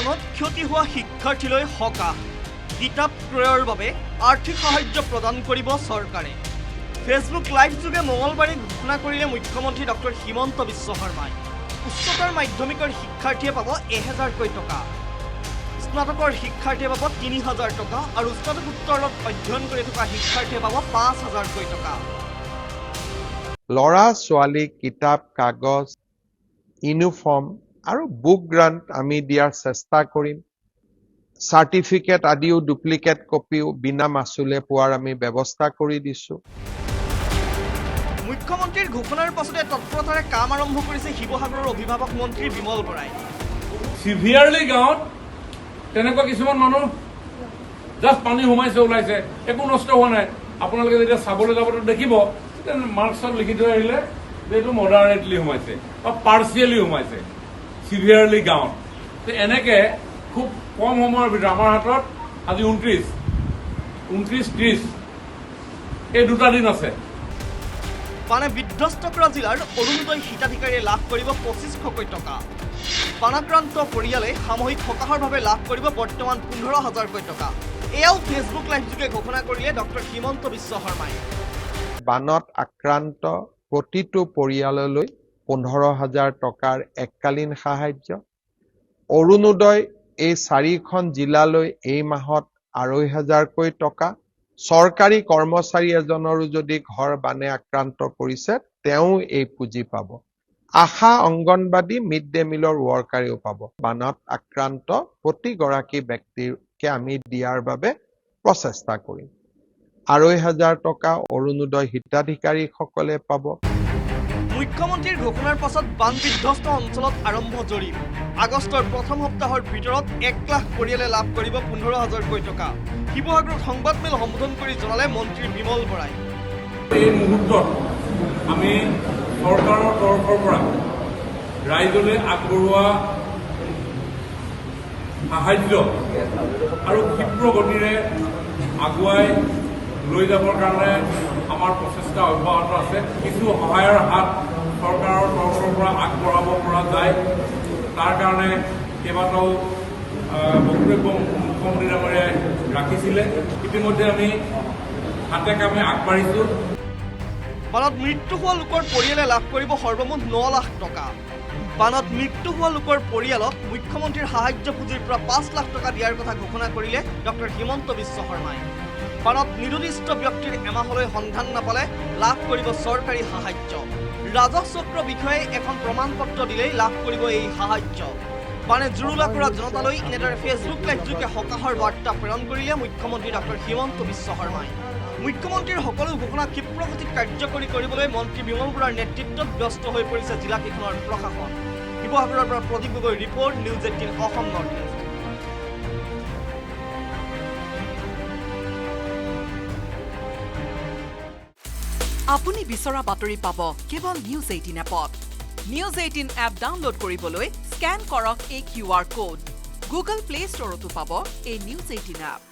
বানত ক্ষতি হোৱা শিক্ষাৰ্থীলৈ সকাহ কিতাপ ক্ৰয়ৰ বাবে আৰ্থিক সাহায্য প্ৰদান কৰিব চৰকাৰে ফেচবুক লাইভ যোগে মঙলবাৰে ঘোষণা কৰিলে মুখ্যমন্ত্ৰী ডক্টৰ হিমন্ত বিশ্ব শৰ্মাই উচ্চতৰ মাধ্যমিকৰ শিক্ষাৰ্থীয়ে পাব 1000কৈ টকা স্নাতকৰ শিক্ষাৰ্থীয়ে পাব 3000 টকা আৰু স্নাতকোত্তৰত অধ্যয়ন কৰি থকা শিক্ষাৰ্থীয়ে পাব 5000কৈ টকা লৰা ছোৱালী কিতাপ কাগজ ইউনিফৰ্ম আৰু বুক গ্ৰান্ট আমি দিয়াৰ চেষ্টা কৰিম সাৰ্টিফিকেট আদিও ডুপ্লিকেট কপিও বিনা মাচুলে পোৱাৰ আমি ব্যৱস্থা কৰি দিছো মুখ্যমন্ত্ৰীৰ ঘোষণাৰ পাছতে তৎপৰতাৰে কাম আৰম্ভ কৰিছে শিৱসাগৰৰ অভিভাৱক মন্ত্ৰী বিমল বৰাই সিভিয়াৰলি গাঁৱত তেনেকুৱা কিছুমান মানুহ জাষ্ট পানী সোমাইছে ওলাইছে একো নষ্ট হোৱা নাই আপোনালোকে যেতিয়া চাবলৈ যাব দেখিব মাৰ্কছত লিখি থৈ আহিলে যে এইটো মডাৰেটলি সোমাইছে বা পাৰ্চিয়েলি সোমাইছে সিভিয়াৰলি গাঁৱত এনেকে খুব কম সময়ৰ ভিতৰত আমাৰ হাতত আজি 29-30 এই দুটা দিন আছে পানে বিধ্বস্ত কৰা জিলাৰ অৰুণোদয় হিতাধিকাৰীয়ে লাভ কৰিব 2500কৈ টকা পানাক্ৰান্ত পৰিয়ালে সামূহিক সকাহৰ বাবে লাভ কৰিব বৰ্তমান 15000কৈ টকা এয়াও ফেচবুক লাইভ যোগে ঘোষণা কৰিলে ডক্টৰ হিমন্ত বিশ্ব শৰ্মাই বানত আক্ৰান্ত প্ৰতিটো পৰিয়াললৈ 15000 টকাৰ এককালীন সাহায্য অৰুণোদয় এই 4খন জিলালৈ এই মাহত 2500কৈ টকা চৰকাৰী কৰ্মচাৰী এজনৰো যদি ঘৰ বানে আক্ৰান্ত কৰিছে তেওঁ এই পুঁজি পাব আশা অংগনবাদী মিড ডে মিলৰ ৱৰ্কাৰেও পাব বানত আক্ৰান্ত প্ৰতিগৰাকী ব্যক্তিকে আমি দিয়াৰ বাবে প্ৰচেষ্টা কৰিম 2500 টকা অৰুণোদয় হিতাধিকাৰীসকলে পাব মুখ্যমন্ত্ৰীৰ ঘোষণাৰ পাছত বান বিধ্বস্ত অঞ্চলত আৰম্ভ জৰীপ আগষ্টৰ প্ৰথম সপ্তাহৰ ভিতৰত 1 লাখ পৰিয়ালে লাভ কৰিব 15000কৈ টকা শিৱসাগৰত সংবাদমেল সম্বোধন কৰি জনালে মন্ত্ৰী বিমল বৰাই এই মুহূৰ্তত আমি চৰকাৰৰ তৰফৰ পৰা ৰাইজলৈ আগবঢ়োৱা সাহায্য আৰু ক্ষীপ্ৰ গতিৰে আগুৱাই লৈ যাবৰ কাৰণে আমাৰ প্ৰচেষ্টা অব্যাহত আছে কিছু সহায়ৰ হাত চৰকাৰৰ তৰফৰ পৰা আগবঢ়াব পৰা যায় তাৰ কাৰণে কেইবাটাও বক্তব্য মুখ্যমন্ত্ৰী ডাঙৰীয়াই ৰাখিছিলে ইতিমধ্যে আমি হাতে কামে আগবাঢ়িছোঁ বানত মৃত্যু হোৱা লোকৰ পৰিয়ালে লাভ কৰিব সৰ্বমুঠ 9 লাখ টকা বানত মৃত্যু হোৱা লোকৰ পৰিয়ালক মুখ্যমন্ত্ৰীৰ সাহায্য পুঁজিৰ পৰা 5 লাখ টকা দিয়াৰ কথা ঘোষণা কৰিলে ডক্টৰ হিমন্ত বিশ্ব শৰ্মাই বানত নিৰুদ্দিষ্ট ব্যক্তিৰ এমাহলৈ সন্ধান নাপালে লাভ কৰিব চৰকাৰী সাহায্য ৰাজহ চক্ৰ বিষয়ে এখন প্ৰমাণপত্ৰ দিলেই লাভ কৰিব এই সাহায্য বানে জুৰুলা কৰা জনতালৈ এনেদৰে ফেচবুক লাইভ যোগে সকাহৰ বাৰ্তা প্ৰেৰণ কৰিলে মুখ্যমন্ত্ৰী ডক্টৰ হিমন্ত বিশ্ব শৰ্মাই মুখ্যমন্ত্ৰীৰ সকলো ঘোষণা ক্ষীপ্ৰগতিত কাৰ্যকৰী কৰিবলৈ মন্ত্ৰী বিমল বৰাৰ নেতৃত্বত ব্যস্ত হৈ পৰিছে জিলাকেইখনৰ প্ৰশাসন শিৱসাগৰৰ পৰা Pradip Gogoi report news 18 Asom north east আপুনি বিচৰা বাতৰি পাব কেৱল নিউজ 18 এপত নিউজ 18 এপ ডাউনলোড কৰিবলৈ স্ক্যান কৰক এই QR কোড গুগল প্লে ষ্টৰতো পাব এই নিউজ 18 এপ